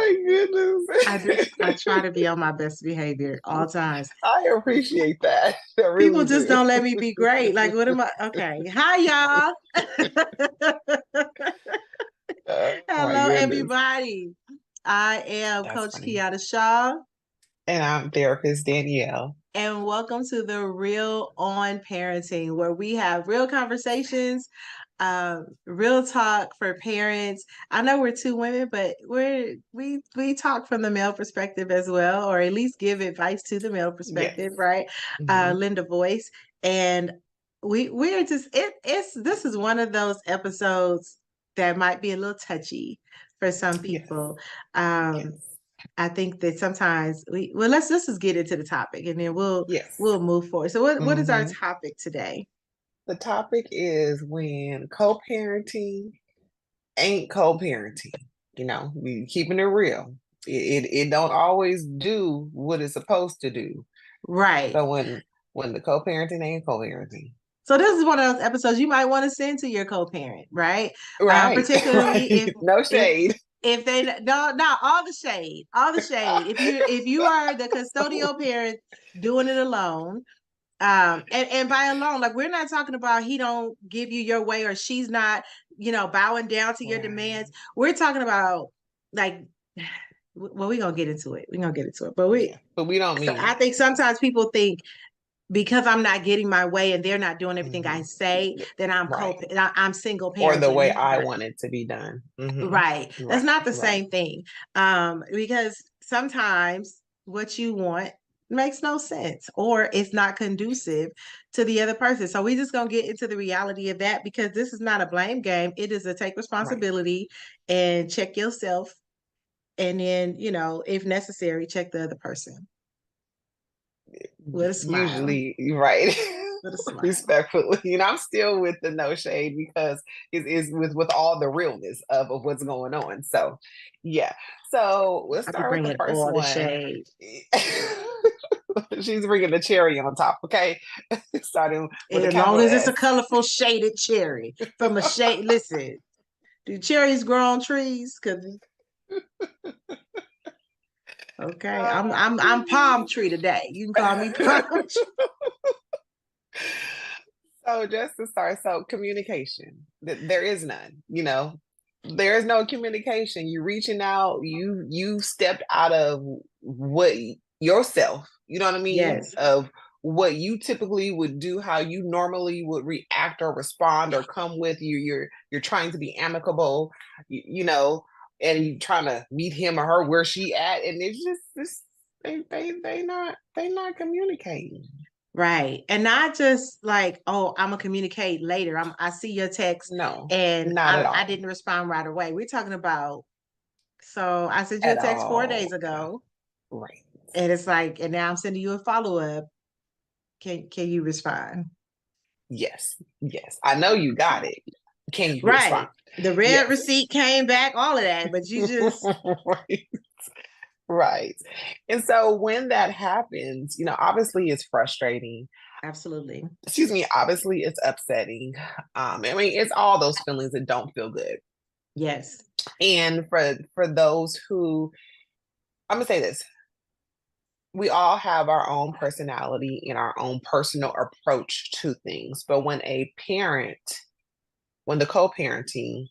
my goodness. I try to be on my best behavior all times. I appreciate that. I People really just do. don't let me be great. Like, what am I? Okay. Hi, y'all. Oh my Hello, goodness. everybody. I am That's Coach funny. Kiana Shaw, And I'm therapist Danielle. and welcome to the Real On Parenting, where we have real conversations, real talk for parents. I know we're two women, but we talk from the male perspective as well, or at least give advice to the male Yes. perspective, right? Mhm. Lend a voice, and we're just it's this is one of those episodes that might be a little touchy for some Yes. people. Yes. I think that sometimes let's just get into the topic, and then Yes. we'll move forward. So what is our Mhm. topic today? The topic is when co-parenting ain't co-parenting. We keeping it real. It don't always do what it's supposed to do. Right. So when the co-parenting ain't co-parenting. So this is one of those episodes you might want to send to your co-parent, right? Right. Particularly Right. No if shade. if they no not all the shade, all the shade. If you are the custodial parent doing it alone, and by alone, like we're not talking about he don't give you your way or she's not, bowing down to your demands. Right. We're talking about like, well, we're gonna get into it. We're gonna get into it, but Yeah. But we don't so mean I that. think sometimes people think because I'm not getting my way and they're not doing everything I Mhm. say, then Right. I'm single Or the parenting. way It's I not. want it to be done. Right. That's Right. not the Right. same thing. Because sometimes what you want makes no sense or it's not conducive to the other person. So we just gonna get into the reality of that because this is not a blame game. It is a take Right. responsibility and check yourself. And then, if necessary, check the other person with a smile. Usually, right. With a smile. Respectfully. I'm still with the no shade because it is with all the realness of what's going on. So yeah. So let's I be start with the bringing first all the one. shade. She's bringing the cherry on top, okay? Starting with a As long capital as it's S. a colorful shaded cherry from a shade. Listen, do cherries grow on trees? Cause okay, I'm Oh, I'm I'm palm tree today. You can call me palm tree. So just to start, so communication. There is none, There is no communication. You reaching out, you stepped out of what yourself, you know what I mean? Yes, Of what you typically would do, how you normally would react or respond or come with you're trying to be amicable, and you trying to meet him or her where she at, and it's just this they not communicating. right. And not just like, oh, I'm gonna communicate later. I see your text No, and not at I all. didn't respond right away. We're talking about so I sent you a At text 4 days all. ago, Right. and it's like, and now I'm sending you a follow-up. Can you respond? Yes. Yes. I know you got it. Can you respond? Right. The red Yes. receipt came back, all of that, but you just Right. Right. And so when that happens, obviously it's frustrating. absolutely. Excuse me, obviously it's upsetting. It's all those feelings that don't feel good. Yes. And for those who I'm gonna say this, we all have our own personality and our own personal approach to things. But when the parent you're co-parenting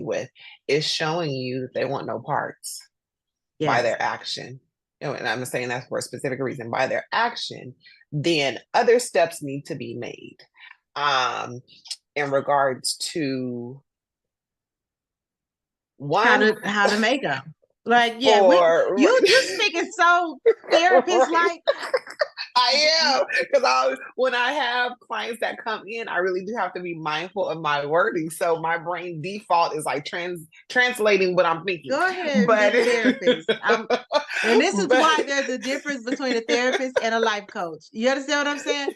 with is showing you that they want no parts by Yes. their action, and I'm saying that for a specific reason, by their action, then other steps need to be made um, in regards to How one to how to make them. Like, yeah, for you speaking so therapist right. like I am because when I have clients that come in, I really do have to be mindful of my wording. So my brain default is like translating what I'm thinking. go ahead and But be therapist. And this is but why there's a difference between a therapist and a life coach. You understand what I'm saying?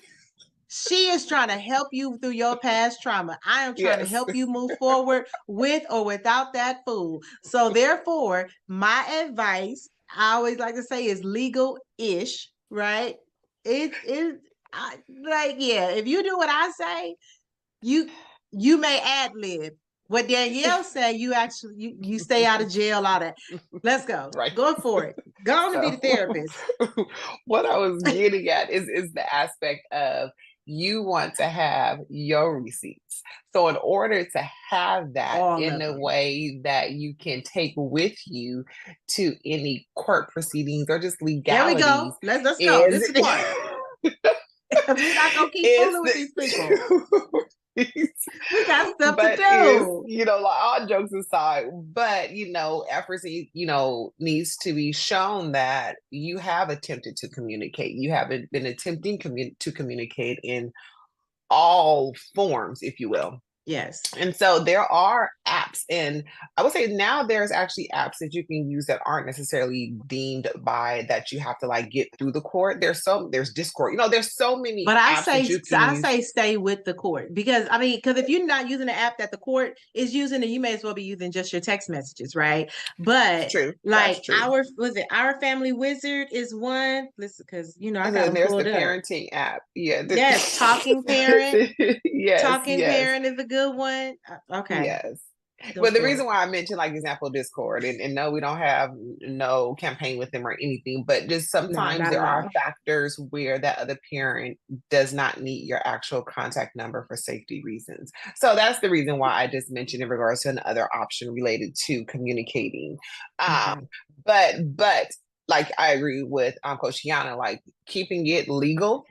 She is trying to help you through your past trauma. I am trying to yes, help you move forward with or without that fool. So, therefore, my advice, I always like to say, is legal ish, right? It is like, yeah, if you do what I say, you you may ad lib. what Danielle said, you stay out of jail, all that. Let's go. Right. Go for it. Go on and be the therapist. What I was getting at is the aspect of you want to have your receipts. So in order to have that All in of a them. way that you can take with you to any court proceedings or just There we legalities go. Let's go. is This is the part. We're not gonna keep is fooling with these people. We got stuff to but is, do. you know, like all jokes aside, but you know, efforts, you know, needs to be shown that you have attempted to communicate. You haven't been attempting to communicate in all forms, if you will. Yes. And so there are apps, and I would say now there's actually apps that you can use that aren't necessarily deemed by that you have to like get through the court. There's Discord, you know, there's so many But apps that you can use. stay with the court because I mean, because if you're not using the app that the court is using, then you may as well be using just your text messages, right? But True. like That's true. Our Family Wizard is one. Listen, because you know I And got then them there's the pulled up. parenting app. Yeah. Yes, Talking Parent. Yes. Talking Yes. Parent is a good one. Okay. Yes. Go But the for reason it. why I mentioned like example Discord, and no, we don't have no campaign with them or anything, but just No, sometimes not there at are all. factors where that other parent does not need your actual contact number for safety reasons. So that's the reason why I just mentioned in regards to another option related to communicating. Okay. But like I agree with Coach Kiana, like keeping it legal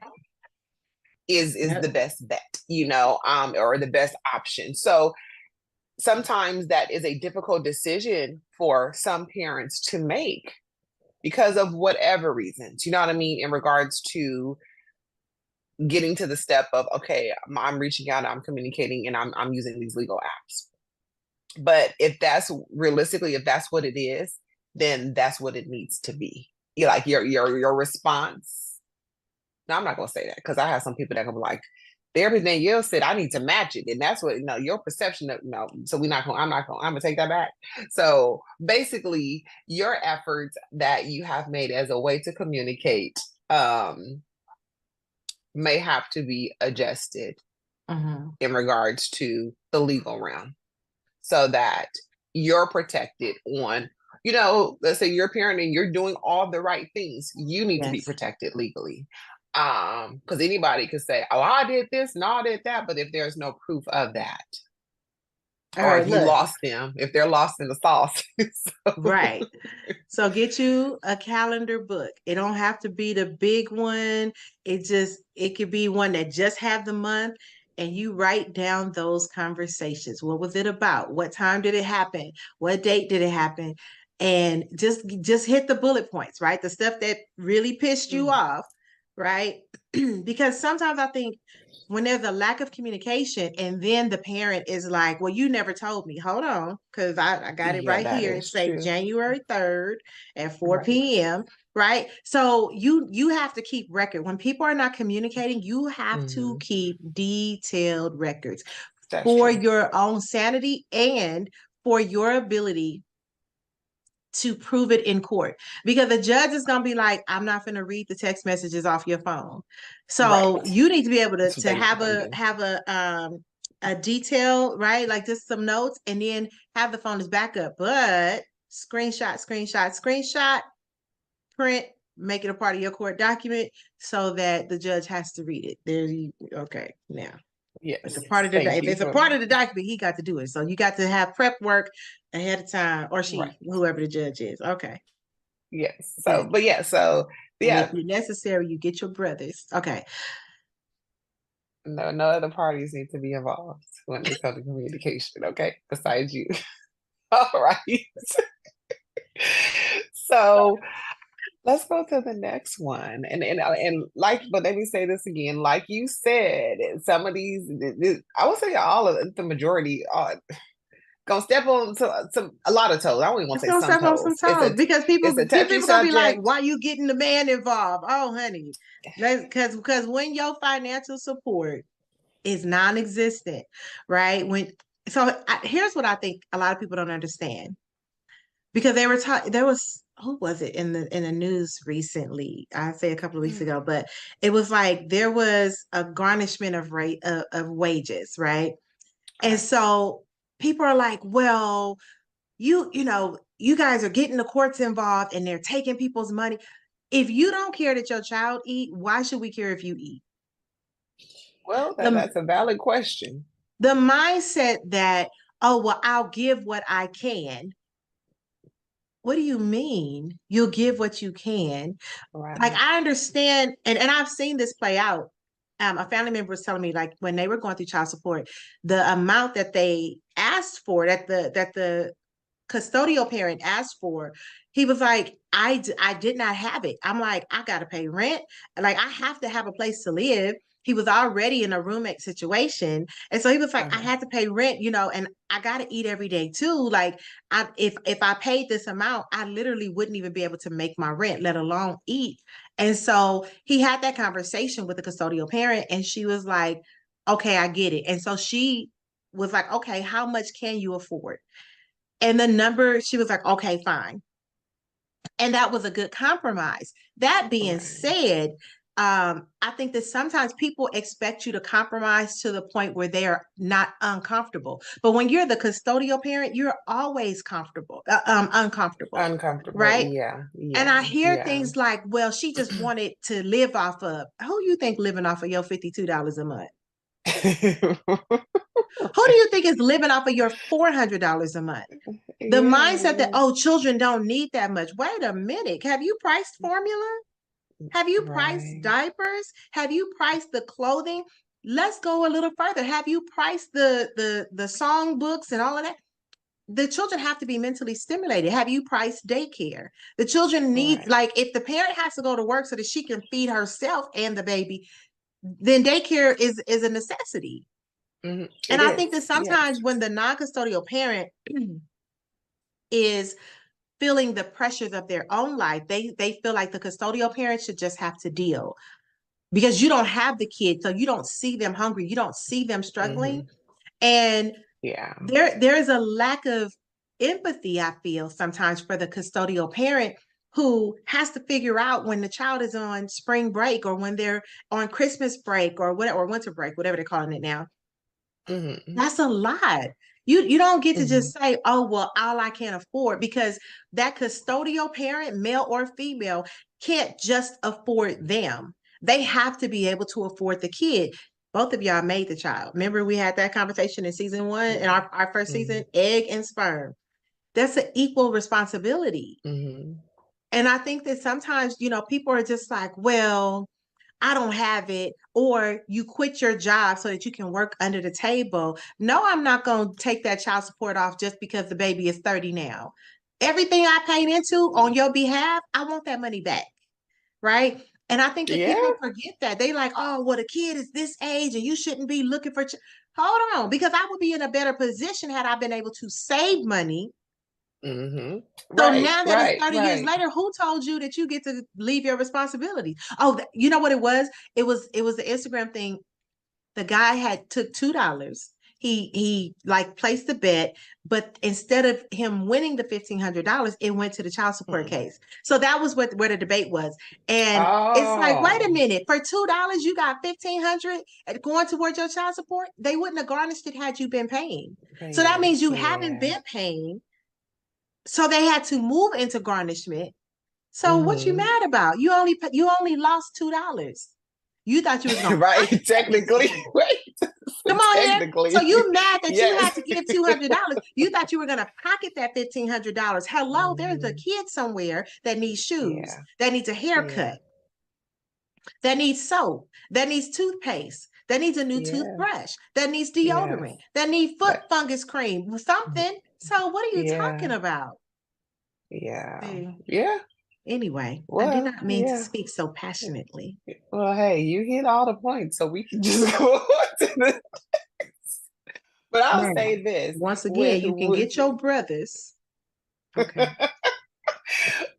is Yep. the best bet, you know, or the best option. So sometimes that is a difficult decision for some parents to make because of whatever reasons, you know what I mean, in regards to getting to the step of, okay, I'm reaching out, I'm communicating, and I'm using these legal apps. But if that's realistically, if that's what it is, then that's what it needs to be. You like your response. No, I'm not gonna say that because I have some people that can be like, therapist Danielle said I need to match it, and that's what you know your perception of no. So we're not going. I'm gonna take that back. So basically, your efforts that you have made as a way to communicate may have to be adjusted in regards to the legal realm, so that you're protected on. You know, let's say you're a parent and you're doing all the right things. You need to be Yes. protected legally. Because anybody could say, oh, I did this and I did that, but if there's no proof of that, All or right, if you look. lost them, if they're lost in the sauce. So. Right. So get you a calendar book. It don't have to be the big one. It could be one that just have the month and you write down those conversations. What was it about? What time did it happen? What date did it happen? And just hit the bullet points, right? The stuff that really pissed you off, right? Because sometimes I think when there's a lack of communication and then the parent is like, well, you never told me. Hold on, because I got it Yeah, right that here. It is say true. January 3rd at 4 Right. p.m. Right. So you have to keep record. When people are not communicating, you have to keep detailed records That's for true. your own sanity and for your ability to prove it in court, because the judge is going to be like, I'm not going to read the text messages off your phone. So Right. you need to be able That's what to they have want to a detail, right? Like just some notes and then have the phone as backup, but screenshot, print, make it a part of your court document so that the judge has to read it. Okay, now. Yes. It's a part of Thank if you it's a for part of the document, he got to do it. So you got to have prep work ahead of time, or she, right. whoever the judge is. Okay. Yes. Good. So, but yeah, so And yeah, if necessary, you get your brothers. Okay. no other parties need to be involved when it comes to communication, okay? Besides you. All right. So let's go to the next one. And like, but let me say this again. Like you said, some of these, I would say all of the majority are gonna step on a lot of toes. I don't even want It's to say gonna some step on some toes. toes because It's a touchy people gonna be like, subject. "Why you getting the man involved?" Oh, honey, because when your financial support is non-existent, right? Here's what I think a lot of people don't understand, because they were there was, who was it in the news recently? I'd say a couple of weeks ago, but it was like there was a garnishment of wages, right? And so people are like, well, you know, you guys are getting the courts involved and they're taking people's money. If you don't care that your child eat, why should we care if you eat? Well, The that's a valid question. the mindset that, oh, well, I'll give what I can. What do you mean you'll give what you can? Like, Right. I understand, and I've seen this play out. A family member was telling me, like, when they were going through child support, the amount that they asked for, that the custodial parent asked for, he was like, I did not have it. I'm like, I got to pay rent. Like, I have to have a place to live. He was already in a roommate situation. And so he was like, I Uh-huh. had to pay rent, you know, and I got to eat every day too. Like, if I paid this amount, I literally wouldn't even be able to make my rent, let alone eat. And so he had that conversation with the custodial parent, and she was like, okay, I get it. And so she was like, okay, how much can you afford? And the number, she was like, okay, fine. And that was a good compromise. That being Right. said, I think that sometimes people expect you to compromise to the point where they are not uncomfortable. But when you're the custodial parent, you're always uncomfortable, Uncomfortable. right? Yeah. And Yeah. I hear Yeah. things like, well, she just wanted to live off of, who you think living off of your $52 a month? Who do you think is living off of your $400 a month? The mindset that, Yeah. oh, children don't need that much. Wait a minute. Have you priced formula? Have you priced Right. diapers? Have you priced the clothing? Let's go a little further. Have you priced the song books and all of that? The children have to be mentally stimulated. Have you priced daycare? The children need, Right. like, if the parent has to go to work so that she can feed herself and the baby, then daycare is a necessity. And It I think is. that Yes. sometimes when the non-custodial parent is feeling the pressures of their own life, they feel like the custodial parent should just have to deal, because you don't have the kids, so you don't see them hungry, you don't see them struggling. Hmm. And Yeah. there is a lack of empathy, I feel, sometimes for the custodial parent who has to figure out when the child is on spring break or when they're on Christmas break or whatever, or winter break, whatever they're calling it now. Hmm. That's a lot. You don't get to Hmm. just say, oh, well, all I can afford, because that custodial parent, male or female, can't just afford them. They have to be able to afford the kid. Both of y'all made the child. Remember, we had that conversation in season one, in our first Hmm. season, egg and sperm. That's an equal responsibility. Hmm. And I think that sometimes, people are just like, well, I don't have it, or you quit your job so that you can work under the table. No, I'm not going to take that child support off just because the baby is 30 now. Everything I paid into on your behalf, I want that money back. Right. And I think that Yeah. people forget that. They like, oh, well, the kid is this age and you shouldn't be looking for. Hold on, because I would be in a better position had I been able to save money. Hmm. So Right. now that it's Right. 30 years Right. later, who told you that you get to leave your responsibility? Oh, you know what it was? It was the Instagram thing. The guy had took $2. He like placed the bet, but instead of him winning the $1,500, it went to the child support Mm. case. So that was where the debate was. And it's like, wait a Oh, minute, for $2, you got 1,500 going towards your child support. They wouldn't have garnished it had you been paying. So that man. means you haven't Yeah. been paying. So they had to move into garnishment. So what you Hmm. mad about? You only lost $2. You thought you was gonna Right. pocket that Technically. 1,500. Right. Come on here. So Technically. you mad that you Yes. had to give $200? You thought you were gonna pocket that $1,500. Hello, there's a Hmm. kid somewhere that needs shoes, Yeah. that needs a Yeah. haircut, that needs soap, that needs toothpaste, that needs a new Yeah. toothbrush, that needs Yes. deodorant, that needs foot That. fungus cream, something. So what are you talking Yeah. about? Yeah. See, Yeah. anyway, I did Well, not mean to yeah. speak so passionately. Well, hey, you hit all the points, so we can just go on to the. But I'll Now, say this once again, you can with get your brothers. Okay.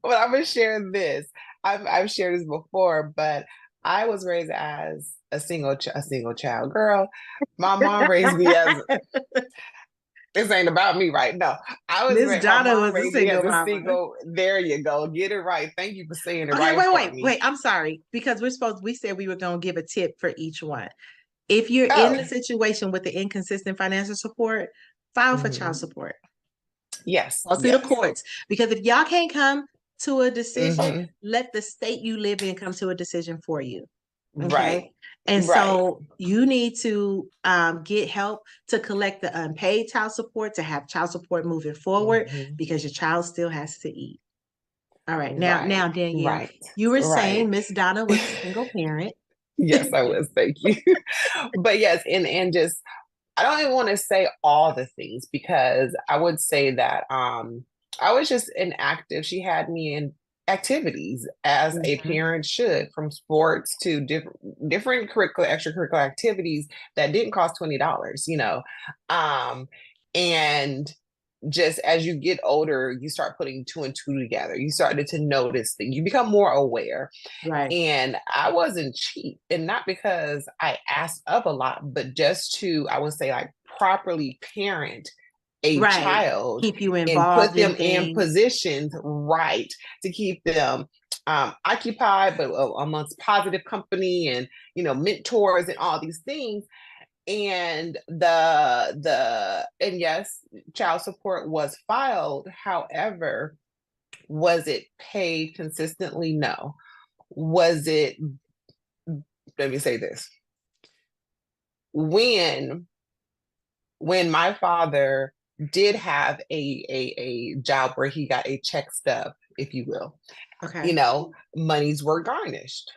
but I'm gonna share this. I've shared this before, but I was raised as a single child girl. My mom raised me as this ain't about me, right? No, Miss my Donna mom was a raised me as single a mama. single. There you go, get it right. Thank you for saying it Okay, right wait, for wait, me. wait. I'm sorry, because we said we were going to give a tip for each one. If you're in the Oh, situation with the inconsistent financial support, file for child Mhm. support. Yes, Go through the yes. courts. Because if y'all can't come to a decision, Mhm. let the state you live in come to a decision for you. Okay. Right. And Right. so you need to get help to collect the unpaid child support, to have child support moving forward, Mhm. because your child still has to eat. All right. Now, Right. Danielle, Right. you were Right. saying Miss Donna was a single parent. Yes, I was. Thank you. But yes, and just I don't even want to say all the things because I would say that I was just inactive. She had me in activities as a Mhm. parent should, from sports to different curricular extracurricular activities that didn't cost $20, you know. And just as you get older, you start putting two and two together. You started to notice things. You become more aware. Right. And I wasn't cheap, and not because I asked of a lot, but just to, I would say, like properly parent a Right. child Keep you and put involved in them in things. positions right to keep them occupied, but amongst positive company and, you know, mentors and all these things. And and yes, child support was filed. However, was it paid consistently? No. Was it, let me say this, when my father did have a job where he got a check stub, if you will, you Okay. know, monies were garnished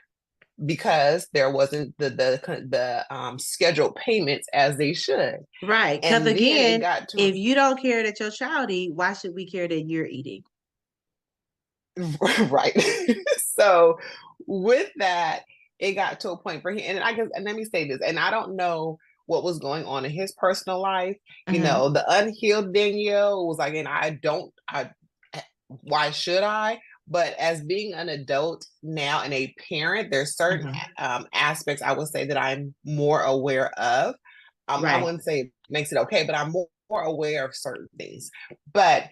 because there wasn't the scheduled payments as they should. Right. Because And then it again, got to if you don't care that your child eat, why should we care that you're eating? right. So with that, it got to a point for him, and I guess, and let me say this, and I don't know what was going on in his personal life. You Mhm. know, the unhealed Danielle was like, and why should I? But as being an adult now and a parent, there's certain Mhm. aspects I would say that I'm more aware of. I Right. wouldn't say it makes it okay, but I'm more aware of certain things. But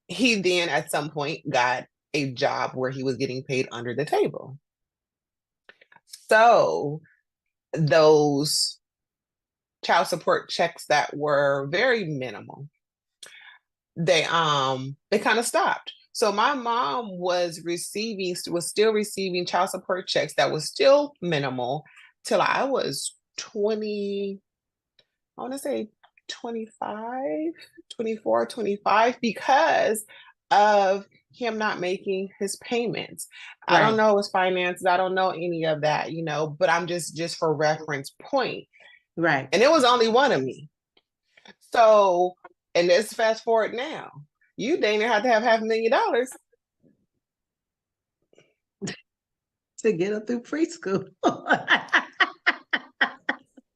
he then at some point got a job where he was getting paid under the table. So those child support checks that were very minimal, they kind of stopped. So my mom was still receiving child support checks that was still minimal till I was 20, I want to say 25, 24, 25, because of him not making his payments. I don't Right. know his finances. I don't know any of that, you know, but I'm just for reference point. Right. And it was only one of me. So, and let's fast forward now. You dang near have to have $500,000. To get them through preschool.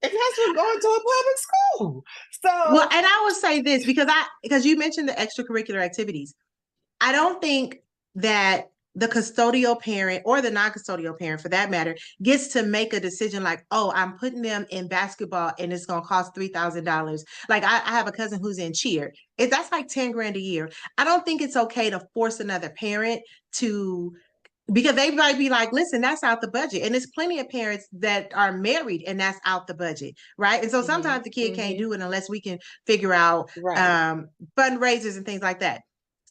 And that's for going to a public school. Well, So, and I would say this because you mentioned the extracurricular activities. I don't think that the custodial parent or the non-custodial parent for that matter gets to make a decision like, oh, I'm putting them in basketball and it's going to cost $3,000. Like I have a cousin who's in cheer. That's like 10 grand a year. I don't think it's okay to force another parent to, because they might be like, listen, that's out the budget. And there's plenty of parents that are married and that's out the budget. Right. And so mhm, sometimes the kid can't mhm, do it unless we can figure out right, fundraisers and things like that.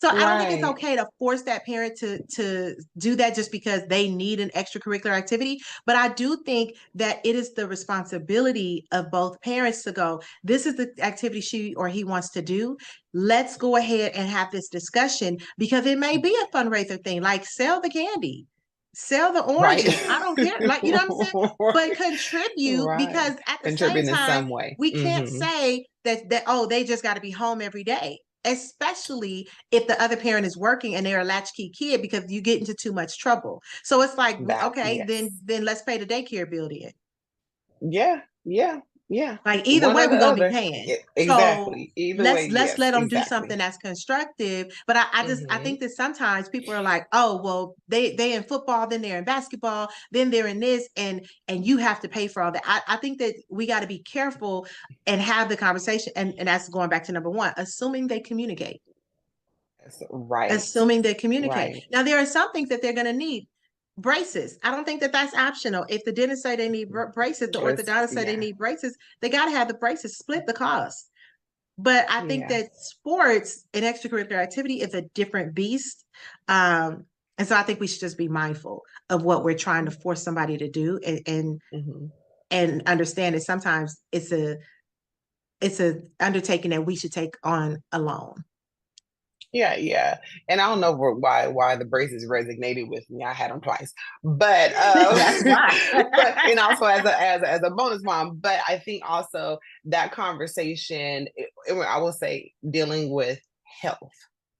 So I don't think it's right. okay to force that parent to do that just because they need an extracurricular activity. But I do think that it is the responsibility of both parents to go, this is the activity she or he wants to do. Let's go ahead and have this discussion because it may be a fundraiser thing, like sell the candy, sell the Right. oranges. I don't care. Like, you know what I'm saying? But contribute, Right. because at the same Contribute in time, some way. we can't Hmm. say that oh, they just got to be home every day, especially if the other parent is working and they're a latchkey kid, because you get into too much trouble. So it's like, That, okay, yes. then let's pay the daycare bill then. Yeah, yeah, yeah. Like either One way, or we're the gonna be other. paying. So Exactly. Either way, let's yes, let them do something exactly. that's constructive. But I Hmm. think that sometimes people are like, oh well, they in football, then they're in basketball, then they're in this, and you have to pay for all that. I think that we got to be careful and have the conversation, and that's going back to number one, assuming they communicate. Right, Assuming they communicate. right. Now, there are some things that they're going to need. Braces. I don't think that that's optional. If the dentist say they need braces, the Let's, orthodontist say they yeah. need braces, they got to have the braces, split the cost. But I think Yeah. that sports and extracurricular activity is a different beast. And so I think we should just be mindful of what we're trying to force somebody to do, Hmm. and understand that sometimes it's a undertaking that we should take on alone. Yeah, yeah. And I don't know why the braces resonated with me. I had them twice, but That's why. but and also as a bonus mom. But I think also that conversation, I will say, dealing with health.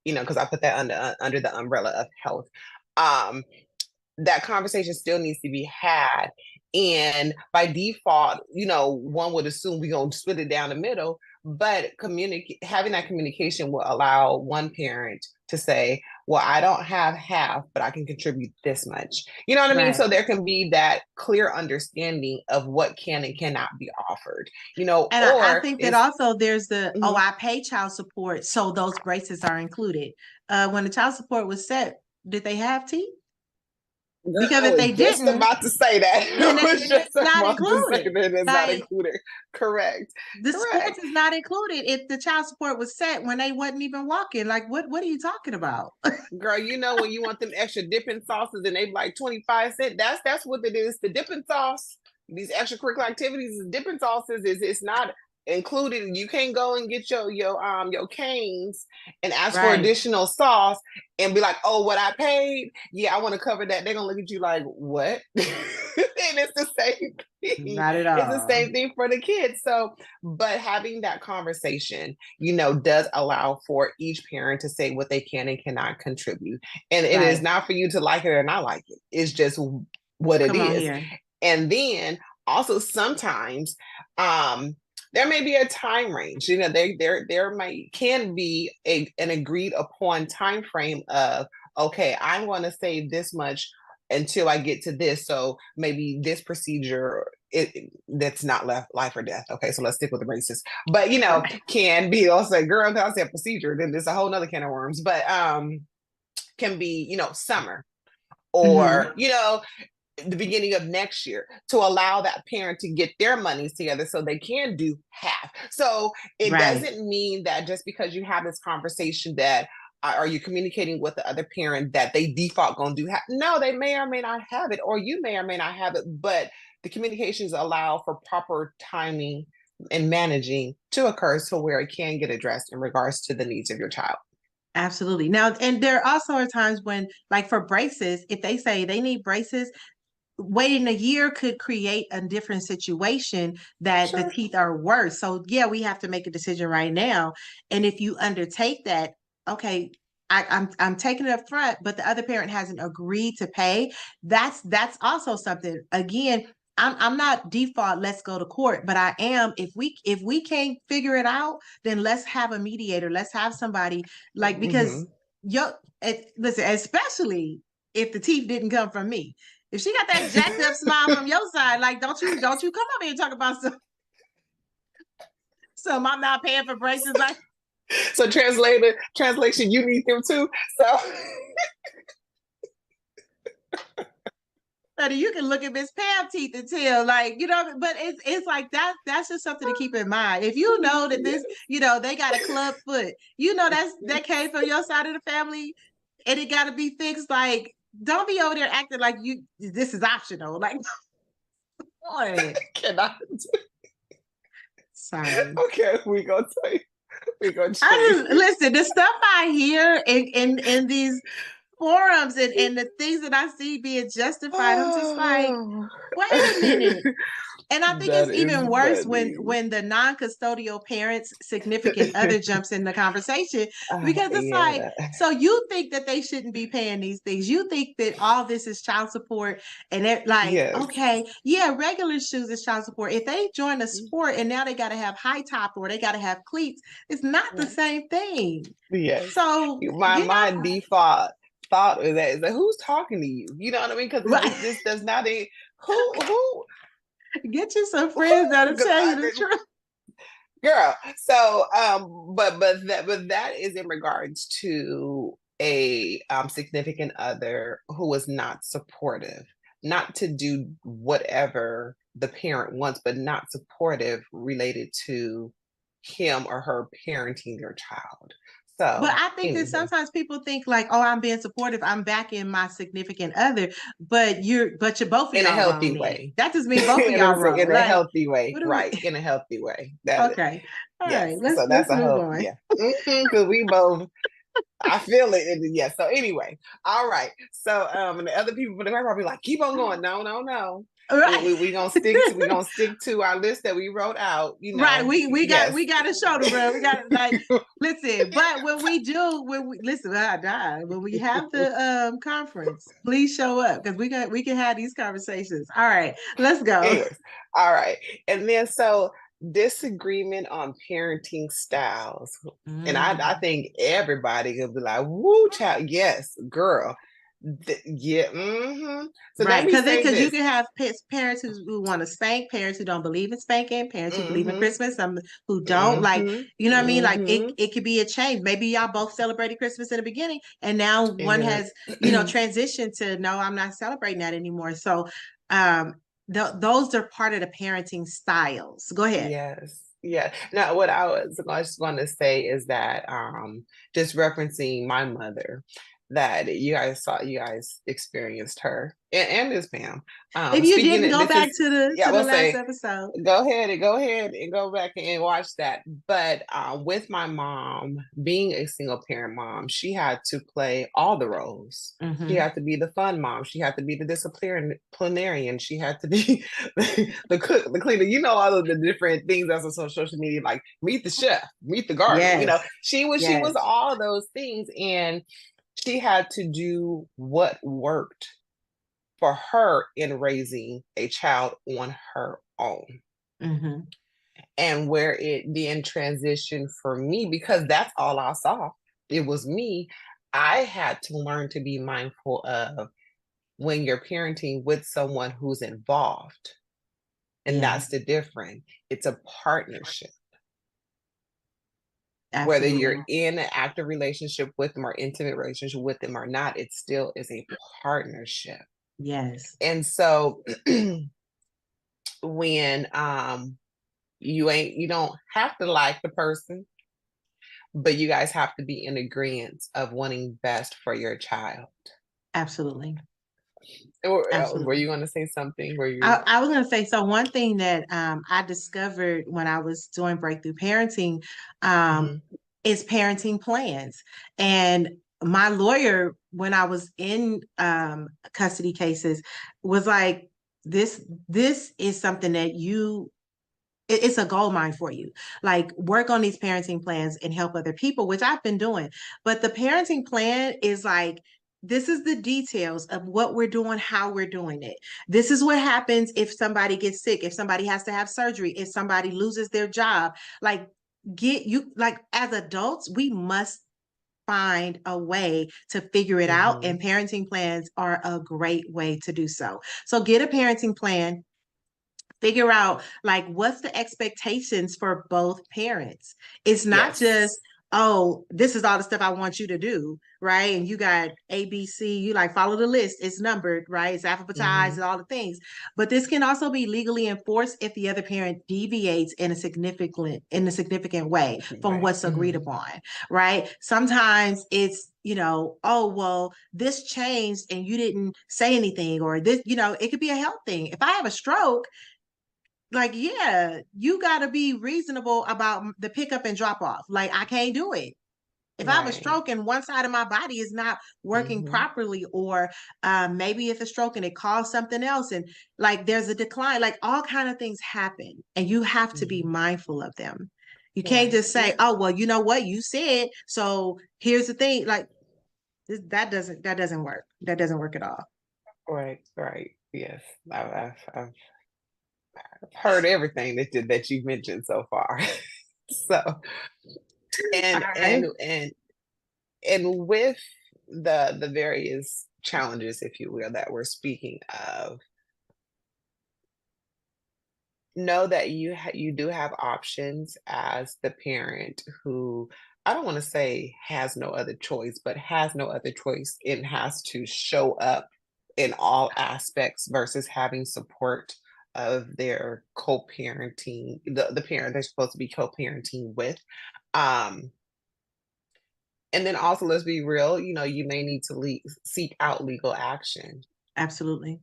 Because I put that under the umbrella of health. Um, that conversation still needs to be had. And by default, one would assume we're going to split it down the middle, but having that communication will allow one parent to say, well, I don't have half, but I can contribute this much. You know what I mean? Right. So there can be that clear understanding of what can and cannot be offered, And I or think that is, also there's mhm. I pay child support, so those braces are included. When the child support was set, did they have teeth? Girl, Because I if was they just didn't, about to say that. then I was just it's not about to say included. that it's not Like included. Correct. the sports Correct. is not included if the child support was set when they wasn't even walking. Like what are you talking about? Girl, when you want them extra dipping sauces and they like 25 cents, that's what it is. The dipping sauce, these extracurricular activities, dipping sauces it's not included. You can't go and get your canes and ask for Right. additional sauce and be like, oh, what I paid? Yeah, I want to cover that. They're gonna look at you like, what? And it's the same thing. Not at It's the all. same thing for the kids. So, but having that conversation, does allow for each parent to say what they can and cannot contribute. And it is Right. not for you to like it or not like it. It's just what it Come on is. here. And then also sometimes there may be a time range. There might can be an agreed upon time frame of, okay, I'm going to save this much until I get to this. So maybe this procedure that's not left life or death. Okay, so let's stick with the braces. But Right. can be also, girl, if I say procedure, then there's a whole nother can of worms. But can be, summer Mm-hmm. or, the beginning of next year to allow that parent to get their monies together so they can do half. So it Right. doesn't mean that just because you have this conversation that are you communicating with the other parent that they default gonna do half. No, they may or may not have it, or you may or may not have it, but the communications allow for proper timing and managing to occur so where it can get addressed in regards to the needs of your child. Absolutely. Now, and there also are times when, like for braces, if they say they need braces, waiting a year could create a different situation that the Sure. teeth are worse. So yeah, we have to make a decision right now. And if you undertake that, okay, I'm taking it up front, but the other parent hasn't agreed to pay. That's also something. Again, I'm not default, let's go to court, but I am, if we can't figure it out, then let's have a mediator. Let's have somebody, like, because Mm-hmm. yo listen, especially if the teeth didn't come from me. If she got that jacked up smile from your side, like don't you come up here and talk about some I'm not paying for braces. Like, So translation, you need them too. So buddy, you can look at Miss Pam teeth and tell, like, but it's like that's just something to keep in mind. If you know that yes, this, they got a club foot, that came from your side of the family and it gotta be fixed. Like, don't be over there acting like this is optional. Like, what? cannot. Sorry. Okay, we gonna change. I just listen, the stuff I hear in these forums and the things that I see being justified, I'm just like, Oh, wait a minute. And I think that it's is even worse when funny. the non-custodial parents significant other jumps in the conversation, because it's like, Yeah, so you think that they shouldn't be paying these things. You think that all this is child support, and they're like, yes, okay, yeah, regular shoes is child support. If they join a sport and now they got to have high top or they got to have cleats, it's not the same thing. yes. So, My default thought is that who's talking to you? You know what I mean? Because right. this does not who Get you some friends that'll because tell you the truth. girl. So but that is in regards to a significant other who was not supportive, not to do whatever the parent wants, but not supportive related to him or her parenting their child. But So I think that anyway, sometimes people think like, oh, I'm being supportive, I'm backing my significant other, but you're both of in a y'all wrong healthy then. way. That just means both of And y'all I'm saying wrong. in a Like, healthy way, what do we right? In a healthy way. That okay. All right, yes. So that's let's a move whole on. yeah. Because we both I feel it. And yeah. So anyway, all right. So and the other people in the group probably like, keep on going. No, no, no. All right. We gonna stick to our list that we wrote out. You Right, know, yes. we got to show the bro. We got to like listen. But when we listen, I die. When we have the conference, please show up because we can have these conversations. All right, let's go. Anyways, all right. And then so disagreement on parenting styles. And I Mm. think everybody could be like, woo, child, yes, girl. Yeah. So let Right, me say because you this. can have parents who want to spank, parents who don't believe in spanking, parents who believe in Mm-hmm. Christmas, some who don't. Like, Mm-hmm. you know what I mean? Like Mm-hmm. it could be a change. Maybe y'all both celebrated Christmas in the beginning, and now And one then has, transitioned to no, I'm not celebrating that anymore. So, those are part of the parenting styles. Go ahead. yes. Yeah. Now, what I just want to say is that just referencing my mother, that you guys experienced her and Miss Pam. If you Speaking didn't of, go this back is yeah, to I the will last say episode, go ahead and go back and watch that. But with my mom being a single parent mom, she had to play all the roles. She hmm had to be the fun mom. She had to be the disciplinarian. She had to be the cook, the cleaner. You know, all of the different things that's on social media, like meet the chef, meet the gardener. You know, yes, she was yes, all of those things, and she had to do what worked for her in raising a child on her own. hmm And where it then transitioned for me, because that's all I saw, it was me. I had to learn to be mindful of when you're parenting with someone who's involved. And yeah, that's the difference. It's a partnership. Whether you're absolutely, in an active relationship with them or intimate relationship with them or not, it still is a partnership. yes. And so when you don't have to like the person, but you guys have to be in agreement of wanting best for your child. Absolutely. Or were Absolutely. you going to say something? Were you? I was going to say, so one thing that I discovered when I was doing breakthrough parenting um, Mm-hmm. is parenting plans. And my lawyer, when I was in custody cases, was like, this is something that it's a gold mine for you. Like work on these parenting plans and help other people, which I've been doing. But the parenting plan is like, this is the details of what we're doing, how we're doing it. This is what happens if somebody gets sick, if somebody has to have surgery, if somebody loses their job. Like, like as adults, we must find a way to figure it out. Mm-hmm. And parenting plans are a great way to do so. So get a parenting plan, figure out like what's the expectations for both parents. It's not just, Yes. oh, this is all the stuff I want you to do, right? And you got ABC, you like follow the list, it's numbered, right? It's alphabetized Mm-hmm. and all the things. But this can also be legally enforced if the other parent deviates in a significant way from Right. what's agreed Mm-hmm. upon, right? Sometimes it's oh, well, this changed and you didn't say anything, or this, it could be a health thing. If I have a stroke, like, yeah, you got to be reasonable about the pickup and drop off. Like, I can't do it. If I have a Right. stroke and one side of my body is not working Mm-hmm. properly, or maybe it's a stroke and it caused something else, and like there's a decline, like all kind of things happen, and you have to be Mm-hmm. mindful of them. You can't Right. just say, "Oh, well, you know what you said, so here's the thing." Like that doesn't work. That doesn't work at all. Right. Right. Yes. I've heard everything that you've mentioned so far. So All and right. and and and with the various challenges, if you will, that we're speaking of, know that you do have options as the parent who, I don't want to say has no other choice, but has no other choice and has to show up in all aspects versus having support of their co-parenting, the parent they're supposed to be co-parenting with. Um, and then also, let's be real, you may need to seek out legal action. Absolutely.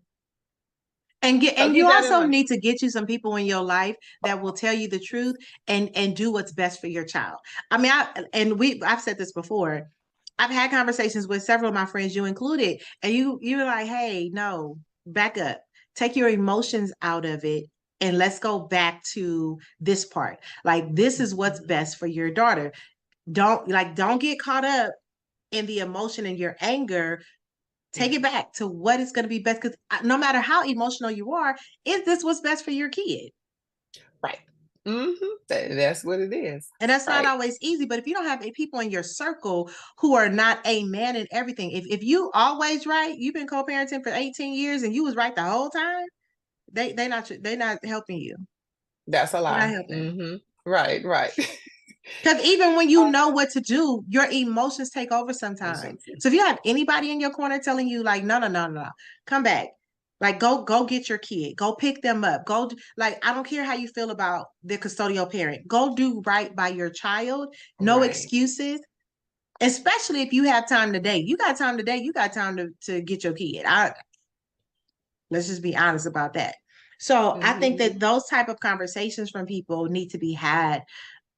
So And keep you that in also mind. need to get you some people in your life that will tell you the truth and do what's best for your child. I mean, I've said this before. I've had conversations with several of my friends, you included, and you're like, hey, no, back up. Take your emotions out of it and let's go back to this part. Like, this is what's Mhm. best for your daughter. Don't get caught up in the emotion and your anger. Take Yeah, it back to what is going to be best, because no matter how emotional you are, is this what's best for your kid? right. That's what it is. And that's not Right. always easy, but if you don't have people in your circle who are not a man in everything, if you always right, you've been co-parenting for 18 years and you was right the whole time, they not helping you. That's a They're not lie. helping. Right, right. Because even when you Uh, know what to do, your emotions take over sometimes. Something. So if you have anybody in your corner telling you like, no, no, no, no, come back. Like go get your kid. Go pick them up. Like, I don't care how you feel about the custodial parent. Go do right by your child. No Right. excuses. Especially if you have time today. You got time today, you got time to get your kid. Let's just be honest about that. So I think hmm that those type of conversations from people need to be had,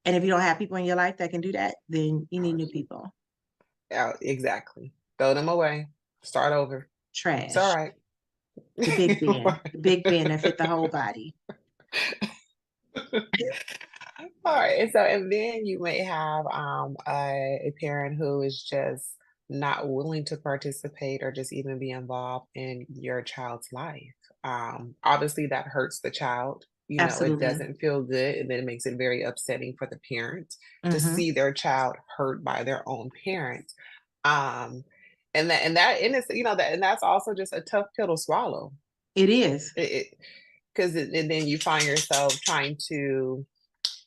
and if you don't have people in your life that can do that, then you need new people. Yeah, exactly. Throw them away. Start over. It's all Trash. right. The big bin. The big bin that fit the whole body. All right. And so, and then you may have a parent who is just not willing to participate or just even be involved in your child's life. Obviously, that hurts the child. It Absolutely. doesn't feel good, and then it makes it very upsetting for the parent to Hmm. see their child hurt by their own parent. Um, and it's that and that's also just a tough pill to swallow. It is. It because and then you find yourself trying to,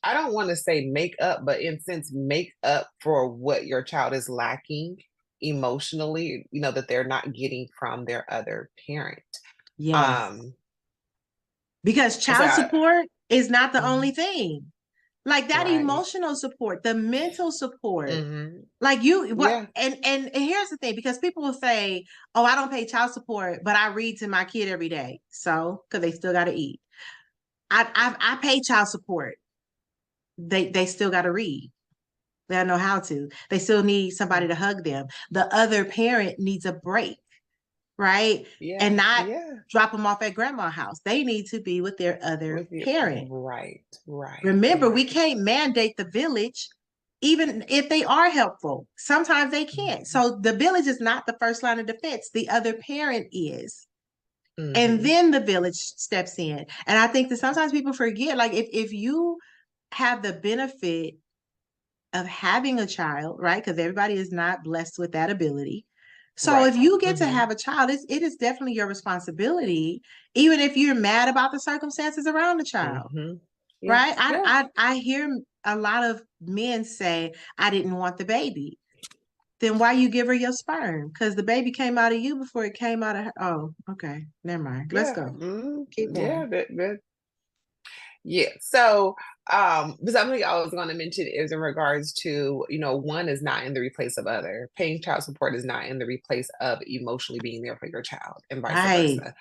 I don't want to say make up, but in sense make up for what your child is lacking emotionally, that they're not getting from their other parent. Yes. Um, Because so child support is not the only mhm, thing. Like that right. emotional support, the mental support. hmm Like you what Yeah. and here's the thing, because people will say, "Oh, I don't pay child support, but I read to my kid every day." So, because they still got to eat. I pay child support. They still got to read. They don't know how to. They still need somebody to hmm hug them. The other parent needs a break, right? And Yeah. not Yeah. drop them off at grandma's house. They need to be with their other With you. parent. Right. Right. Remember, we Right. can't mandate the village, even if they are helpful. Sometimes they can't. hmm So the village is not the first line of defense. The other parent is. And hmm then the village steps in. And I think that sometimes people forget, like if you have the benefit of having a child, right? Because everybody is not blessed with that ability. So Right. if you get to hmm have a child, it is definitely your responsibility, even if you're mad about the circumstances around the child, hmm Yeah. right? Yeah. I hear a lot of men say, I didn't want the baby. Then why you give her your sperm? Because the baby came out of you before it came out of her. Oh, okay. Never mind. Let's Yeah. go. Keep Yeah. going. Yeah. So, something I was going to mention is in regards to, one is not in the replace of other. Paying child support is not in the replace of emotionally being there for your child, and vice Right. versa.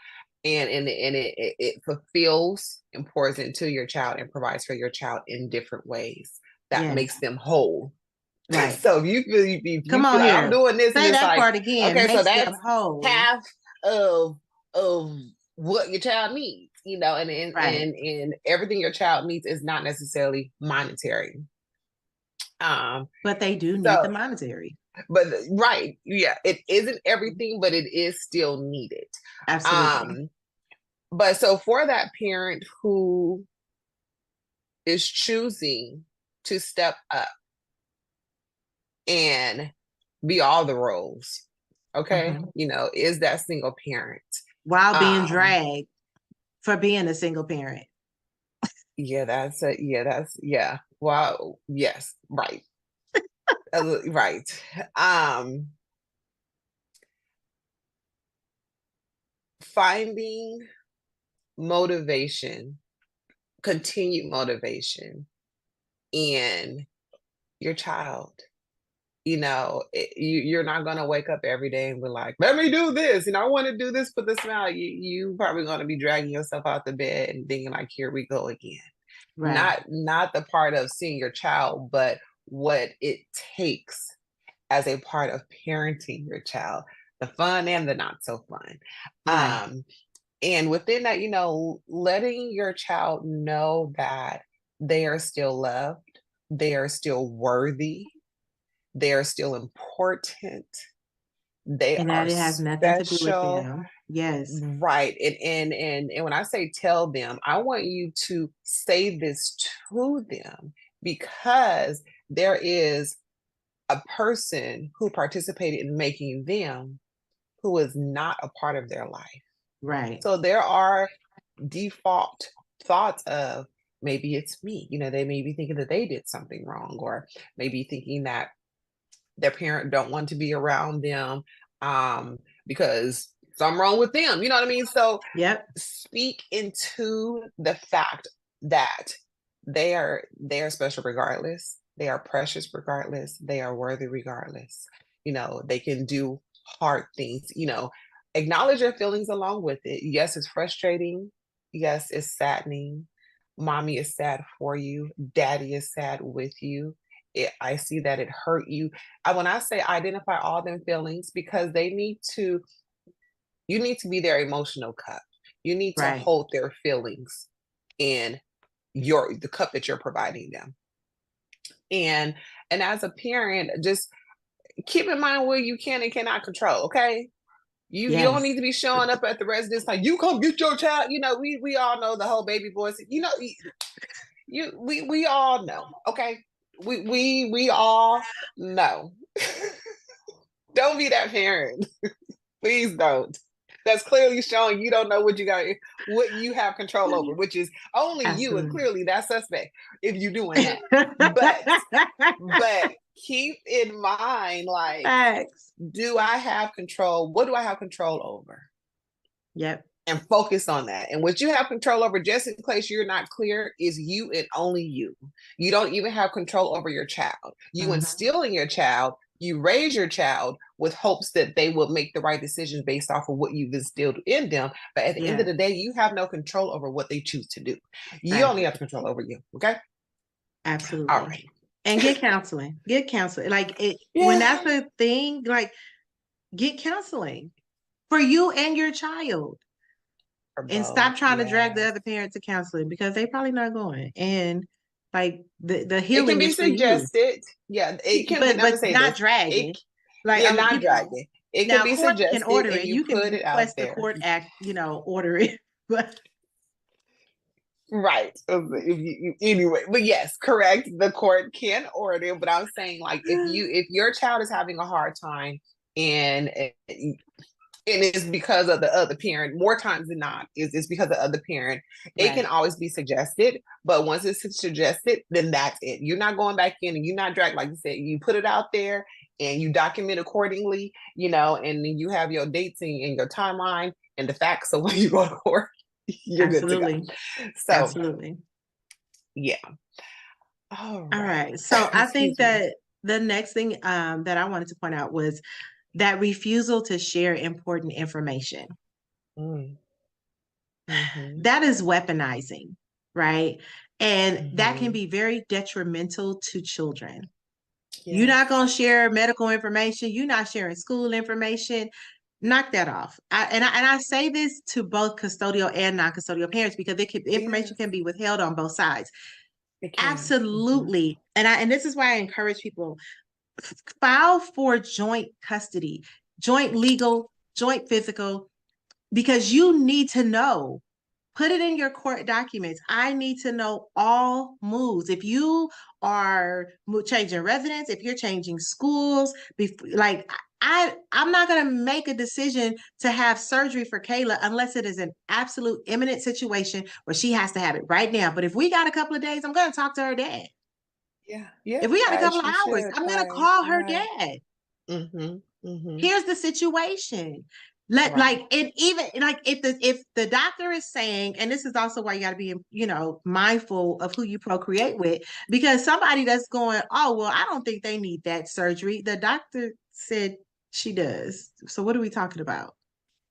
And it fulfills and pours into your child and provides for your child in different ways that Yes. makes them whole. Right. So if you Come feel on like I'm here. doing this, and Say it's that like, part again. okay, so Makes them that's whole. half of what your child needs, Right. and everything your child needs is not necessarily monetary. Um, But they do need the so, monetary. but right, yeah, it isn't everything, but it is still needed. Absolutely. Um, but so for that parent who is choosing to step up and be all the roles, okay, Mhm. is that single parent. While being Um, dragged for being a single parent. yeah. Wow, yes, right. Right. Um, Finding motivation, continued motivation in your child. You're not going to wake up every day and be like, let me do this. I want to do this for the smile. You probably going to be dragging yourself out the bed and thinking like, here we go again. Right. Not the part of seeing your child, but what it takes as a part of parenting your child, the fun and the not so fun. Right. And within that, letting your child know that they are still loved, they are still worthy, they are still important, they And that are it has nothing to do with special. them. Yes. Right. And when I say tell them, I want you to say this to them, because there is a person who participated in making them who is not a part of their life. Right. So there are default thoughts of, maybe it's me. They may be thinking that they did something wrong, or maybe thinking that their parent don't want to be around them because something wrong with them. You know what I mean? So Yep. speak into the fact that they are special regardless. They are precious regardless. They are worthy regardless. They can do hard things. Acknowledge your feelings along with it. Yes, it's frustrating. Yes, it's saddening. Mommy is sad for you. Daddy is sad with you. I see that it hurt you. When I say identify all them feelings, because you need to be their emotional cup. You need to Right. hold their feelings in the cup that you're providing them. And as a parent, just keep in mind where you can and cannot control. Okay. You don't need to be showing up at the residence like, you come get your child. We all know the whole baby voice. We all know. Okay. We all know. Don't be that parent. Please don't. That's clearly showing you don't know what you have control over, which is only you, and clearly that's suspect if you're doing that. But keep in mind, like, Facts. do I have control? What do I have control over? Yep. And focus on that. And what you have control over, just in case you're not clear, is you and only you. You don't even have control over your child. You instill in your child, you raise your child with hopes that they will make the right decisions based off of what you've instilled in them. But at the end of the day, you have no control over what they choose to do. You only have control over you. Okay? Absolutely. All right. And get counseling. Get counseling. Like when that's a thing, like, get counseling for you and your child. And stop trying to drag the other parent to counseling, because they probably not going. And like the healing is for you. It can be suggested. Yeah, it can, but not dragging. Not dragging. It can be suggested. Can order it. You can put it out there. The court act, order it. But right. Anyway, but yes, correct. The court can order, but I'm saying, like, if your child is having a hard time and it's because of the other parent, more times than not, it's because of the other parent. It can always be suggested, but once it's suggested, then that's it. You're not going back in, and you're not dragged. Like you said, you put it out there and you document accordingly, and then you have your dates and your timeline and the facts. So when you go to court, you're good to go. So, absolutely. Yeah. All right. So I think that the next thing that I wanted to point out was that refusal to share important information. That is weaponizing, right? And that can be very detrimental to children. You're not going to share medical information. You're not sharing school information. Knock that off. I say this to both custodial and non-custodial parents, because information can be withheld on both sides. Absolutely. And this is why I encourage people, file for joint custody, joint legal, joint physical, because you need to know. Put it in your court documents. I need to know all moves. If you are changing residence, if you're changing schools, I'm not going to make a decision to have surgery for Kayla unless it is an absolute imminent situation where she has to have it right now. But if we got a couple of days, I'm going to talk to her dad. Yeah. If we got a couple of hours, I'm going to call her dad. Here's the situation. Like it even like if the doctor is saying, and this is also why you got to be mindful of who you procreate with, because somebody that's going, oh well, I don't think they need that surgery. The doctor said she does. So what are we talking about?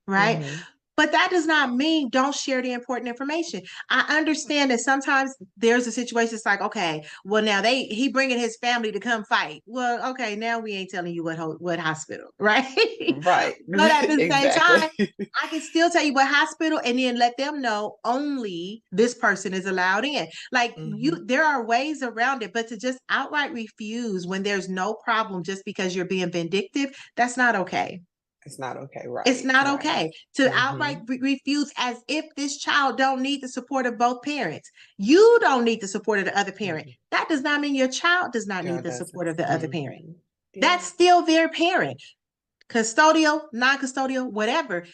Right? Mm-hmm. But that does not mean don't share the important information. I understand that sometimes there's a situation. It's like, okay, well now he bringing his family to come fight. Well, okay, now we ain't telling you what hospital, right? Right. But at the same time, Exactly. I can still tell you what hospital, and then let them know only this person is allowed in. Like Mm-hmm. there are ways around it, but to just outright refuse when there's no problem just because you're being vindictive, that's not okay. It's not okay. It's Right. not Right. okay to Mm-hmm. outright refuse as if this child don't need the support of both parents. You don't need the support of the other parent. Mm-hmm. That does not mean your child does not God need the doesn't. support of the other parent. Mm-hmm. Yeah. That's still their parent. Custodial, non-custodial, whatever.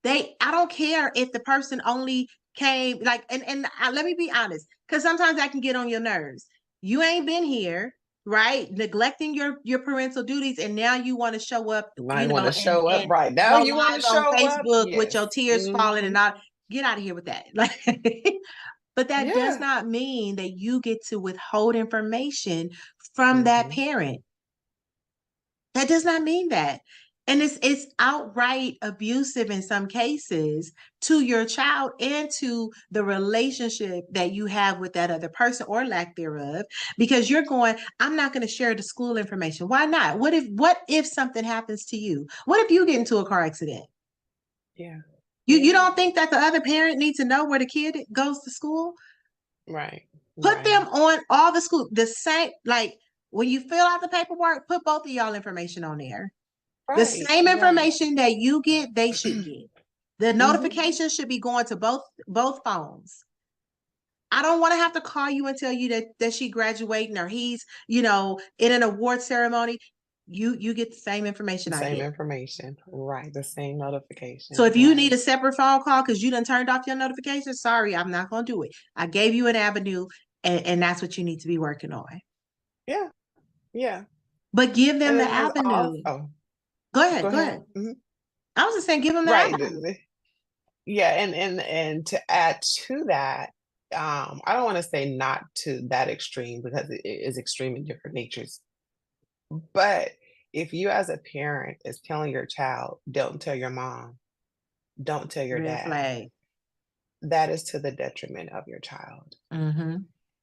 I don't care if the person only came like, and let me be honest, because sometimes I can get on your nerves. You ain't been here, right? Neglecting your parental duties, and now you want to show up, You might want to and show up. Right go now, you want to live on show up. Facebook with Yes. your tears falling Mm-hmm. and all. Get out of here with that. Like, but that does Yeah. not mean that you get to withhold information from that Mm-hmm. parent. That does not mean that. And it's outright abusive in some cases to your child and to the relationship that you have with that other person or lack thereof, because you're going, I'm not going to share the school information. Why not? What if something happens to you? What if you get into a car accident? Yeah. You don't think that the other parent needs to know where the kid goes to school? Right. Put them Right. on all the school, the same, like when you fill out the paperwork, put both of y'all information on there. The Right. same Right. information that you get, they should get. The Mm-hmm. notification should be going to both phones. I don't want to have to call you and tell you that she graduating or he's, in an award ceremony. You get the same information The I same get. information. Right. The same So notification. if you need Right. a separate phone call because you done turned off your notifications, sorry, I'm not gonna do it. I gave you an avenue, and that's what you need to be working on. Yeah. Yeah. But give them And the then there's all. avenue. Oh, Go ahead, go go ahead. ahead. Mm-hmm. I was just saying, give them the Right. avenue. Yeah, and to add to that, I don't want to say not to that extreme because it is extreme in different natures. But if you as a parent is telling your child, don't tell your mom, don't tell your Red dad, flag. that is to the detriment of your child. Mm-hmm.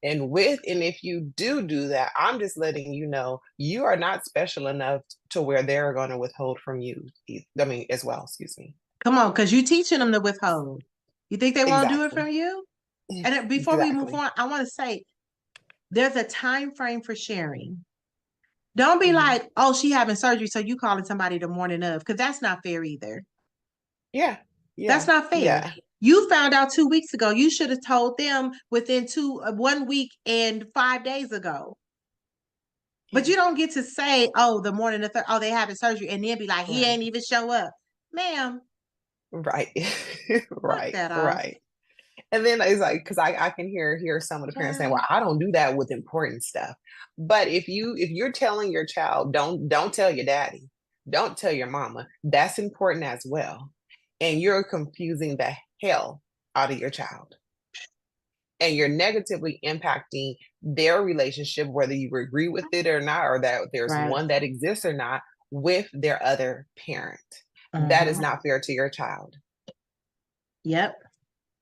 And if you do that, I'm just letting you know you are not special enough to where they're going to withhold from you. I mean, as well, excuse me. Come on, because you're teaching them to withhold. You think they won't do it from Exactly. you? And before we move Exactly. on, I want to say there's a time frame for sharing. Don't be Hmm. like, oh, she having surgery, so you calling somebody the morning of, because that's not fair either. Yeah. That's Yeah. not fair. Yeah. You found out 2 weeks ago. You should have told them within 1 week and 5 days ago. But Yeah. you don't get to say, oh, the morning of they having surgery, and then be like, he Right. ain't even show up, ma'am. Right. Knock Right. that off. Right. And then it's like, because I can hear some of the parents saying, Yeah. well, I don't do that with important stuff. But if you're telling your child, don't tell your daddy, don't tell your mama, that's important as well. And you're confusing the hell out of your child. And you're negatively impacting their relationship, whether you agree with it or not, or that there's Right. one that exists or not, with their other parent. That is Mhm. not fair to your child. Yep.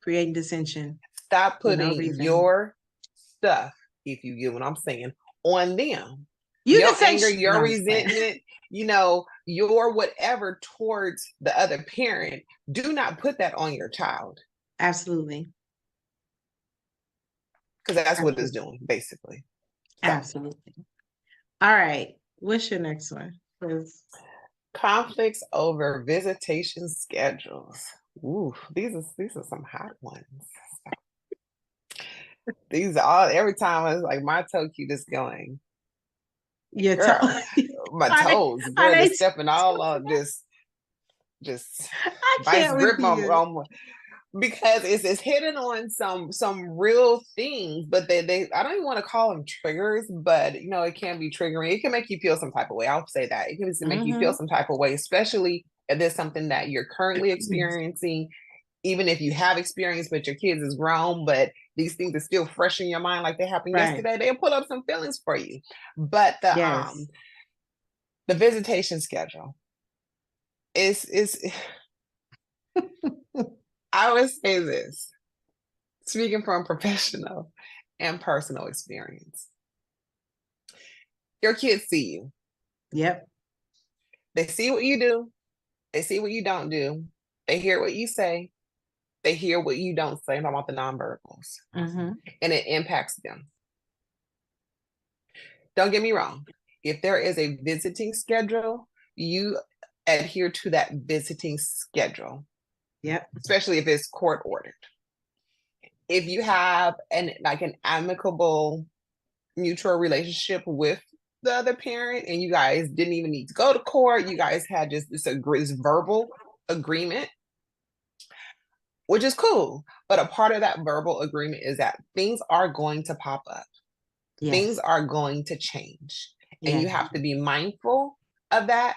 Creating dissension Stop for no putting reason. your stuff, if you get what I'm saying, on them. You can Your say, anger, no, your I'm just playing. resentment, your whatever towards the other parent, do not put that on your child Absolutely. because that's what it's Absolutely. doing, basically. So, Absolutely. All right. What's your next one? 'Cause conflicts over visitation schedules. Ooh, these are some hot ones. These are all every time it's like my toe keep just going. your Girl, toe. my Are they, toes, are girl, they just stepping all on just I vice can't with grip you. because it's hitting on some real things, but they I don't even want to call them triggers, but it can be triggering. It can make you feel some type of way. I'll say that it can make you feel Mm-hmm. some type of way, especially if there's something that you're currently experiencing, even if you have experience, but your kids is grown, but these things are still fresh in your mind, like they happened Right. yesterday, they'll pull up some feelings for you. But Yes. the visitation schedule is I would say this, speaking from professional and personal experience. Your kids see you. Yep. They see what you do. They see what you don't do. They hear what you say. They hear what you don't say. I'm talking about the nonverbals. Mm-hmm. And it impacts them. Don't get me wrong. If there is a visiting schedule, you adhere to that visiting schedule. Yep. Especially if it's court ordered. If you have an amicable mutual relationship with the other parent and you guys didn't even need to go to court, you guys had just this verbal agreement, which is cool. But a part of that verbal agreement is that things are going to pop up. Yes. Things are going to change. Yes. And you have to be mindful of that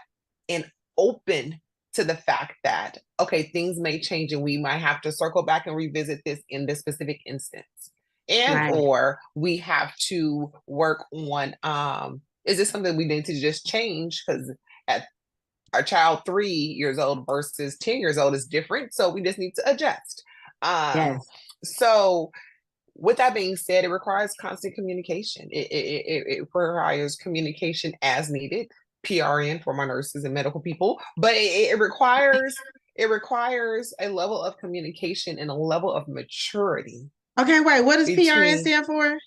and open to the fact that, okay, things may change and we might have to circle back and revisit this in this specific instance. And Right. or we have to work on, is this something we need to just change? Because at our child 3 years old versus 10 years old is different. So we just need to adjust. Yes. So with that being said, it requires constant communication. It requires communication as needed. PRN for my nurses and medical people, but it requires a level of communication and a level of maturity. Okay, wait. What does PRN stand for?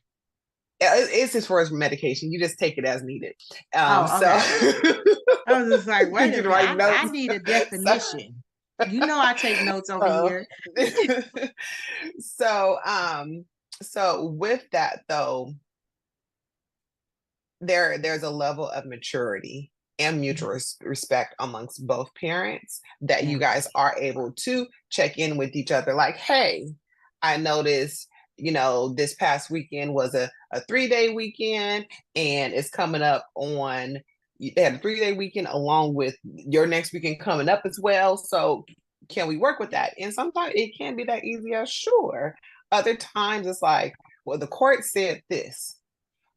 It's as far as medication. You just take it as needed. Okay. I was just like, wait a minute. I need a definition. You know, I take notes over here. So with that though, there's a level of maturity and mutual respect amongst both parents that you guys are able to check in with each other. Like, hey, I noticed, this past weekend was a 3-day weekend and it's coming up on, they had a 3-day weekend along with your next weekend coming up as well. So can we work with that? And sometimes it can be that easier, sure. Other times it's like, well, the court said this,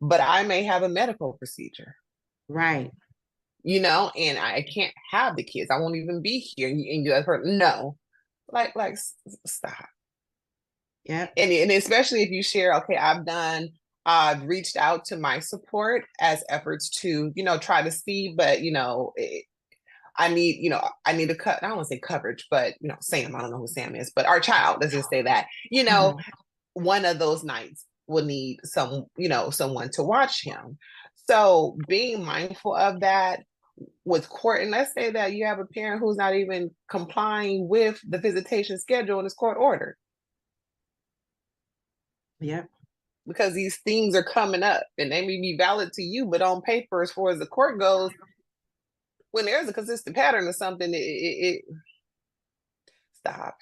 but I may have a medical procedure. Right. And I can't have the kids. I won't even be here. And you have heard, no, like stop. Yeah. And especially if you share, okay, I've reached out to my support as efforts to, try to see, but I need a cut. I don't want to say coverage, but Sam, I don't know who Sam is, but our child, let's just say that, one of those nights will need someone to watch him. So being mindful of that with court, and let's say that you have a parent who's not even complying with the visitation schedule and it's court ordered. Yeah. Because these things are coming up and they may be valid to you, but on paper, as far as the court goes, when there's a consistent pattern or something, it stop.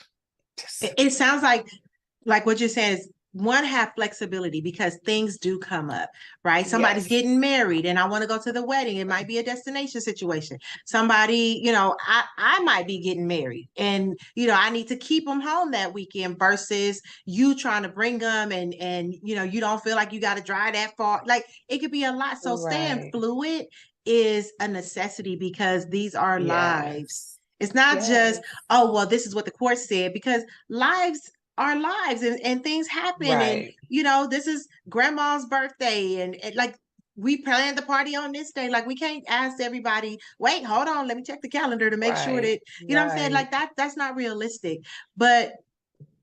It sounds like what you're saying is, one, have flexibility because things do come up, right? Somebody's getting married and I want to go to the wedding. It might be a destination situation. Somebody, I might be getting married and, I need to keep them home that weekend versus you trying to bring them and you don't feel like you got to drive that far. Like it could be a lot. So staying fluid is a necessity because these are lives. It's not just, oh, well, this is what the court said, because lives are lives and things happen. Right. And, this is grandma's birthday and like we planned the party on this day. Like we can't ask everybody, wait, hold on, let me check the calendar to make sure that, you know what I'm saying? Like that's not realistic. But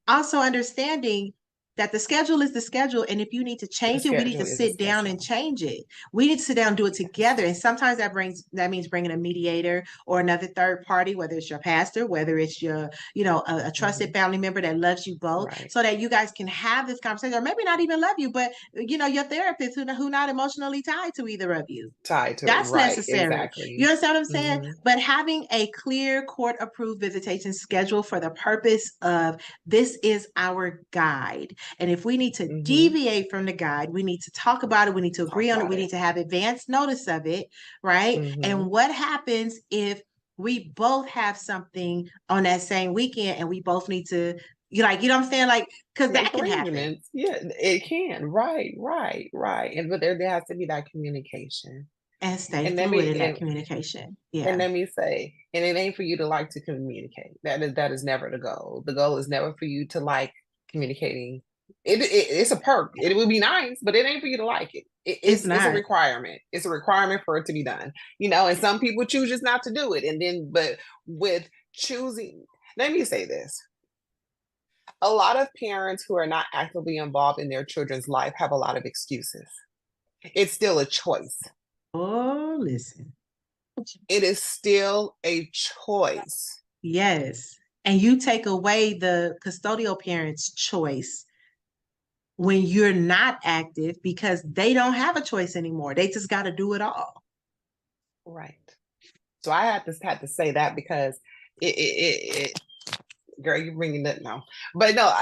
also understanding that the schedule is the schedule. And if you need to change it, we need to sit down and change it. We need to sit down and do it together. And sometimes that means bringing a mediator or another third party, whether it's your pastor, whether it's your, a trusted family member that loves you both, so that you guys can have this conversation, or maybe not even love you, but your therapist who not emotionally tied to either of you. That's necessary. Exactly. You understand what I'm saying? Mm-hmm. But having a clear court approved visitation schedule for the purpose of this is our guide. And if we need to deviate from the guide, we need to talk about it. We need to agree on it. We need to have advance notice of it, right? And what happens if we both have something on that same weekend and we both need to, you like, you know what I'm saying? Like, because that Make can happen arrangements. Yeah, it can. Right, right, right. And but there has to be that communication. and stay And let fluid in me that communication. and Yeah, let me say, and it ain't for you to like to communicate. That is never the goal. The goal is never for you to like communicating. It's a perk. It would be nice, but it ain't for you to like it. it's It's a not. requirement. It's a requirement for it to be done. And some people choose just not to do it. And then, but with choosing, let me say this: a lot of parents who are not actively involved in their children's life have a lot of excuses. It's still a choice. Oh, listen. It is still a choice. Yes. And you take away the custodial parent's choice when you're not active because they don't have a choice anymore. They just got to do it all. Right. So I had to say that because it girl, you're bringing that now. But no,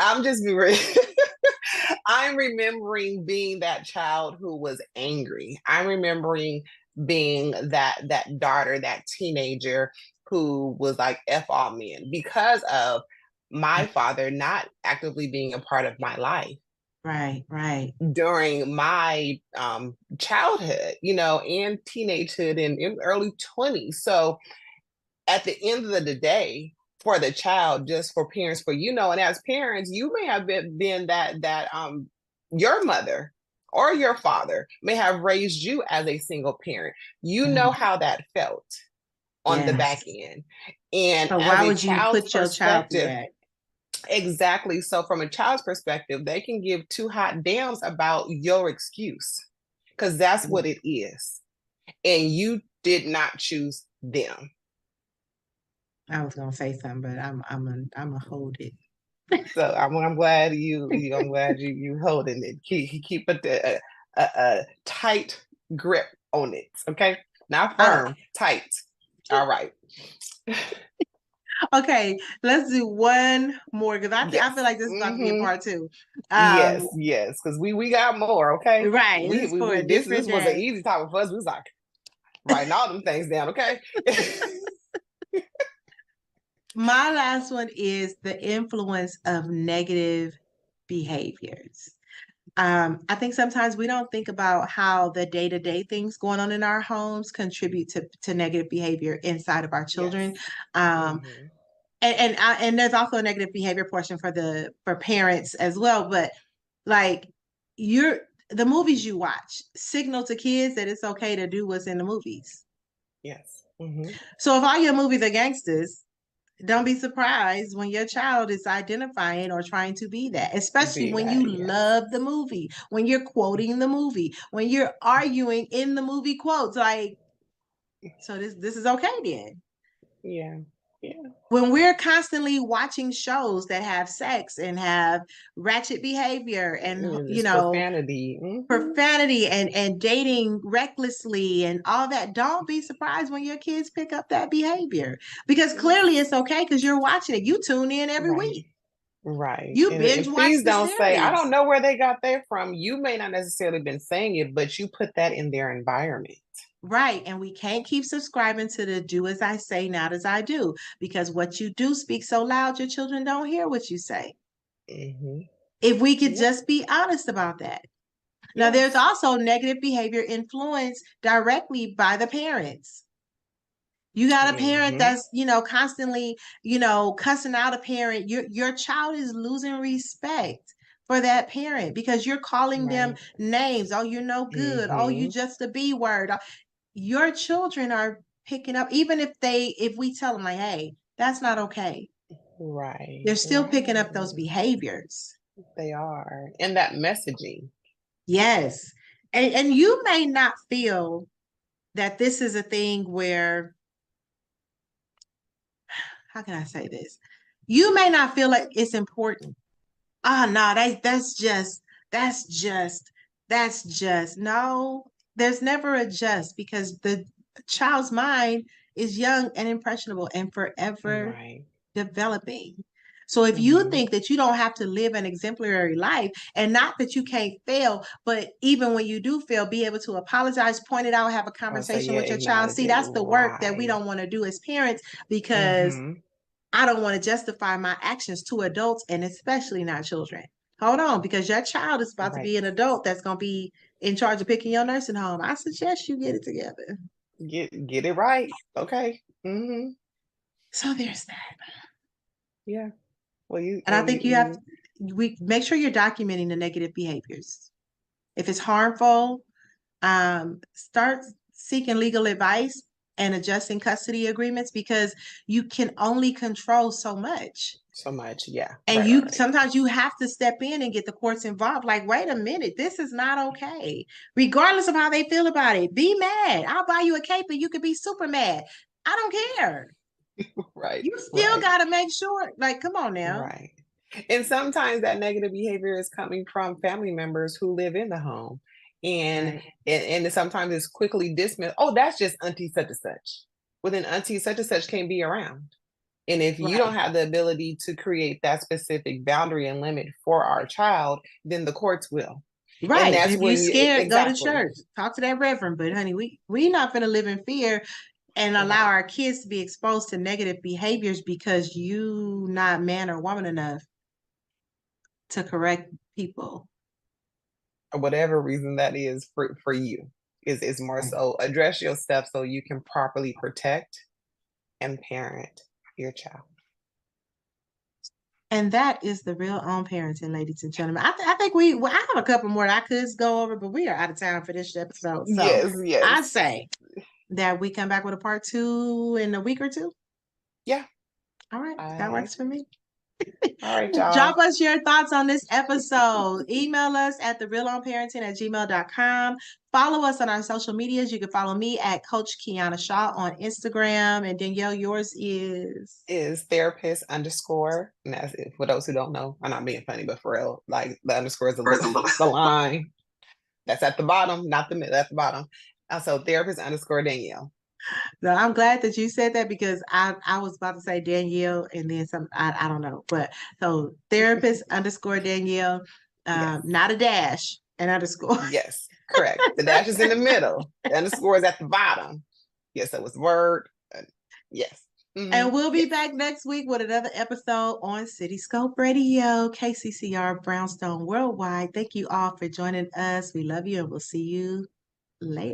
I'm remembering being that child who was angry. I'm remembering being that daughter, that teenager who was like F all men because of my father not actively being a part of my life Right, right. during my childhood, and teenagehood and in early 20s. So at the end of the day, for the child, just for parents, and as parents, you may have been that your mother or your father may have raised you as a single parent. You know Mhm. how that felt on the back Yes. end. And So as why a would you child's put your child through perspective, that? exactly. So from a child's perspective, they can give two hot damns about your excuse because that's what it is. And you did not choose them. I was gonna say something, but I'm a hold it. So I'm glad I'm glad you holding it. Keep a tight grip on it. Okay, not Oh, firm, tight. All right. okay. Let's do one more because I feel Yes. like this is about to be a part two. Yes, Um, yes, because we got more. Okay, right. This we is we, for we a this different was an day. easy topic for us. We was like writing all them things down. Okay. My last one is the influence of negative behaviors. I think sometimes we don't think about how the day-to-day things going on in our homes contribute to negative behavior inside of our children. Yes. Um, Hmm. and there's also a negative behavior portion for parents as well. But like you're the movies you watch signal to kids that it's okay to do what's in the movies. Yes. Hmm. So if all your movies are gangsters, don't be surprised when your child is identifying or trying to be that, especially Be when you that. Yes. love the movie, when you're quoting the movie, when you're arguing in the movie quotes. Like, so this is okay then. Yeah. Yeah. When we're constantly watching shows that have sex and have ratchet behavior and It's profanity. profanity and dating recklessly and all that, don't be surprised when your kids pick up that behavior because clearly Yes. it's okay because you're watching it. You tune in every Right. week. Right. You And binge watch please the don't say, I don't series. know where they got that from. You may not necessarily been saying it, but you put that in their environment. Right. And we can't keep subscribing to the do as I say, not as I do, because what you do speaks so loud, your children don't hear what you say. Hmm. If we could Yep. just be honest about that. Now, there's Yes. also negative behavior influenced directly by the parents. You got a parent Hmm. that's, constantly, cussing out a parent. Your child is losing respect for that parent because you're calling them Right. names. Oh, you're no good. Oh, you Hmm. just a B word. Your children are picking up, even if we tell them like, hey, that's not okay. They're Right. still picking up those Right. behaviors. They are. And that messaging. Yes. And you may not feel that this is a thing where, how can I say this? You may not feel like it's important. Oh no, that's just that's just no. There's never a just because the child's mind is young and impressionable and forever Right. developing. So if you Mhm. think that you don't have to live an exemplary life, and not that you can't fail, but even when you do fail, be able to apologize, point it out, have a I say, conversation yeah, with your child. acknowledge See, it. that's the work that we Right. don't want to do as parents, because Mhm. I don't want to justify my actions to adults, and especially not children. Hold on, because your child is about to Right. be an adult that's going to be in charge of picking your nursing home. I suggest you get it together. Get it right. Okay. Mhm. So there's that. Yeah. And I Well, think you have, we make sure you're documenting the negative behaviors. If it's harmful, start seeking legal advice and adjusting custody agreements, because you can only control so much. so much. Yeah. And Right. you Right. sometimes you have to step in and get the courts involved. Like, wait a minute, this is not okay. Regardless of how they feel about it, be mad. I'll buy you a cape and you could be super mad. I don't care. Right. You still Right. got to make sure, like, come on now. Right. And sometimes that negative behavior is coming from family members who live in the home. And Right. and sometimes it's quickly dismissed. Oh, that's just auntie such and such. Well, then auntie such and such can't be around. And if you don't Right. have the ability to create that specific boundary and limit for our child, then the courts will. And Right. And that's if you when you scared, go to exactly. church. Talk to that reverend. But honey, we not gonna live in fear and allow Right. our kids to be exposed to negative behaviors because you not man or woman enough to correct people. Or whatever reason that is for you is more Right. so address your stuff so you can properly protect and parent your child. And that is the real on parenting, ladies and gentlemen. I think I have a couple more that I could go over, but we are out of time for this episode. So Yes, I yes. say that we come back with a part 2 in a week or two. Yeah. All right, that I works for me. all right, y'all. Drop us your thoughts on this episode. Email us at therealonparenting@gmail.com. Follow us on our social medias. You can follow me at Coach Kiana Shaw on Instagram. And Danielle, yours is. Is therapist underscore. And that's it. For those who don't know, I'm not being funny, but for real, like the underscore is the line that's at the bottom, not the middle, at the bottom. Also, therapist underscore Danielle. No, I'm glad that you said that, because I was about to say Danielle and then some, I don't know. But so therapist underscore Danielle, Yes. not a dash, an underscore. Yes. Correct. The dash is in the middle. The underscore is at the bottom. Yes, that was word. Yes. And we'll be Yes. back next week with another episode on Cityscope Radio, KCCR Brownstone Worldwide. Thank you all for joining us. We love you and we'll see you later.